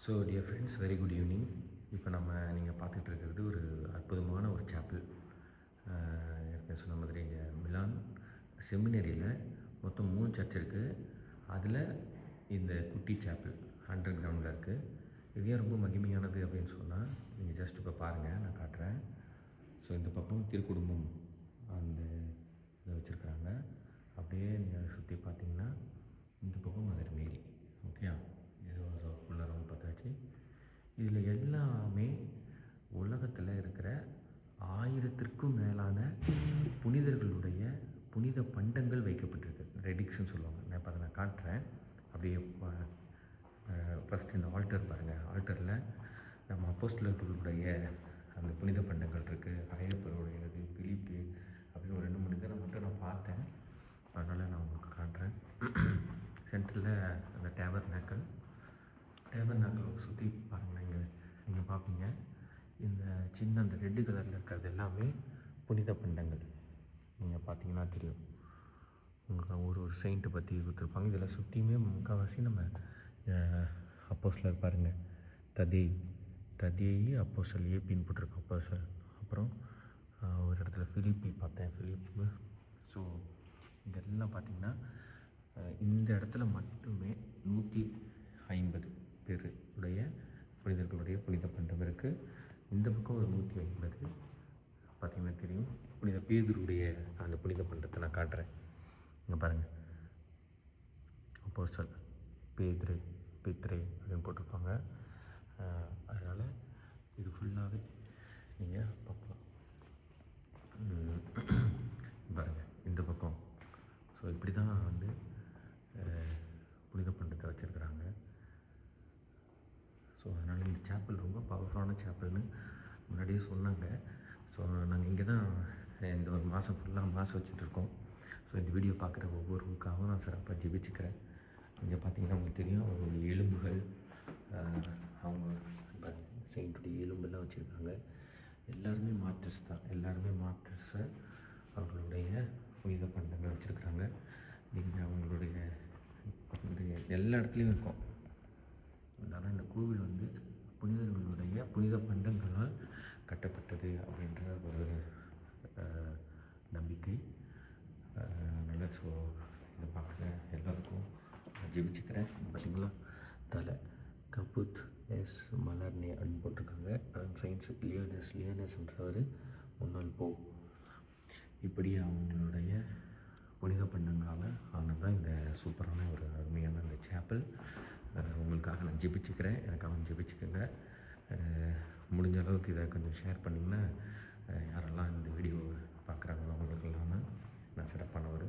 So dear friends, very good evening. இப்போ நீங்கள் பார்த்துட்டு இருக்கிறது ஒரு அற்புதமான ஒரு சேப்பிள். ஏற்கனவே சொன்ன மாதிரி இங்கே மிலான் செமினரியில் மொத்தம் 3 சர்ச் இருக்குது. அதில் இந்த குட்டி சேப்பிள் அண்டர் கிரவுண்டில் இருக்குது. இது ஏன் ரொம்ப மகிமையானது அப்படின்னு சொன்னால், நீங்கள் ஜஸ்ட் இப்போ பாருங்கள், நான் காட்டுறேன். ஸோ இந்த பக்கம் திருக்குடும்பம் அந்த இதை வச்சுருக்காங்க. அப்படியே நீங்கள் சுற்றி பார்த்தீங்கன்னா இந்த பக்கம் மதர் மேரி. ஓகே, ஏதோ ஃபுல்லாக ரவுண்ட் பார்த்தாச்சு. இதில் எல்லாமே உலகத்தில் இருக்கிற 1000த்திற்கும் மேலான புனிதர்களுடைய புனித பண்டங்கள் வைக்கப்பட்டிருக்கு. ரெடிக்ஸ்ன்னு சொல்லுவாங்க. நான் இப்போ அதை நான் காட்டுறேன். அப்படியே ஃபஸ்ட் இந்த ஆல்டர் பாருங்கள். ஆல்டரில் நம்ம அப்போஸ்தலர்களுடைய அந்த புனித பண்டங்கள் இருக்குது. ஐயப்பருடையது, பிலிப்பு, அப்படின்னு ஒரு 2-3 இதை மட்டும் நான் பார்த்தேன். அதனால் நான் உங்களுக்கு காட்டுறேன். சென்டரில் அந்த டேபர் நாக்கள் சுற்றி பாருங்கள். நீங்கள் பார்ப்பீங்க, இந்த சின்ன அந்த ரெட்டு கலரில் இருக்கிறது எல்லாமே புனித பண்டங்கள். நீங்கள் பார்த்தீங்கன்னா தெரியும். உங்களுக்கு ஒரு செயிண்ட்டை பற்றி கொடுத்துருப்பாங்க. இதில் சுற்றியுமே முக்கால்வாசி நம்ம அப்போஸ்தலர் பாருங்கள். ததேயி அப்போஸ்தல் ஏபின்னு போட்டிருக்கோம் அப்போஸ்தலர். அப்புறம் ஒரு இடத்துல பிலிப்பி பார்த்தேன், பிலிப்பு. ஸோ இதெல்லாம் பார்த்திங்கன்னா இந்த இடத்துல மட்டுமே 150 பேர் உடைய புனிதர்களுடைய புனித பண்டம் இருக்குது. இந்த பக்கம் ஒரு 150 பார்த்திங்கன்னா தெரியும். புனித பேதுருடைய அந்த புனித பண்டத்தை நான் காட்டுறேன். இங்கே பாருங்கள், அப்போஸ்தலர் பேதுரு, பித்ரே அப்படின்னு போட்டிருப்பாங்க. அதனால் இது ஃபுல்லாகவே நீங்கள் பார்க்கலாம். பாருங்கள் இந்த பக்கம். ஸோ இப்படி தான் வந்து புனித பண்டத்தை வச்சுருக்குறாங்க. ஸோ அதனால் இந்த சேப்பல் ரொம்ப பவர்ஃபுல்லான சேப்பல்னு முன்னாடியே சொன்னாங்க. ஸோ நாங்கள் இங்கே தான் இந்த ஒரு மாதம் ஃபுல்லாக மாதம் வச்சுட்ருக்கோம். ஸோ இந்த வீடியோ பார்க்குற ஒவ்வொருக்காகவும் நான் சிறப்பாக ஜெபிச்சுக்கிறேன். இங்கே பார்த்தீங்கன்னா உங்களுக்கு தெரியும், அவங்களுடைய எலும்புகள், அவங்க செயின்ட்டுடைய எலும்பெல்லாம் வச்சுருக்காங்க. எல்லாருமே மார்டர்ஸ் தான். எல்லாருமே மார்டர்ஸை அவர்களுடைய புனித பண்டங்கள் வச்சுருக்குறாங்க. நீங்கள் அவங்களுடைய எல்லா இடத்துலையும் இருக்கும். அதனால் இந்த கோவில் வந்து புனிதர்களுடைய புனித பண்டங்களால் கட்டப்பட்டது அப்படின்ற ஒரு நம்பிக்கை. அதனால் ஸோ இதை பார்க்குற எல்லாருக்கும் ஜெபிச்சுக்கிறேன். பார்த்தீங்களா, தலை கபுத் எஸ் மலர்னே அப்படின்னு போட்டிருக்காங்க. சயின்ஸு லியோனஸ்ன்றவர் முன்னாள் போ. இப்படி அவங்களுடைய புனித பண்டங்களால் ஆனதான் இந்த சூப்பரான ஒரு அருமையான இந்த சேப்பல். உங்களுக்காக நான் ஜெபிச்சுக்கிறேன். எனக்காக ஜெபிச்சுக்கோங்க. முடிஞ்ச அளவுக்கு இதை கொஞ்சம் ஷேர் பண்ணிங்கன்னா யாரெல்லாம் இந்த வீடியோ பார்க்குறாங்களோ அவங்களுக்கு இல்லாமல் நான் சிறப்பான ஒரு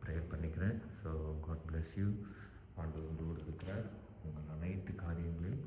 ப்ரேயர் பண்ணிக்கிறேன். So God bless you. ஆண்டவர் உங்களோடு இருக்கிறார். உங்கள் அனைத்து காரியங்களையும்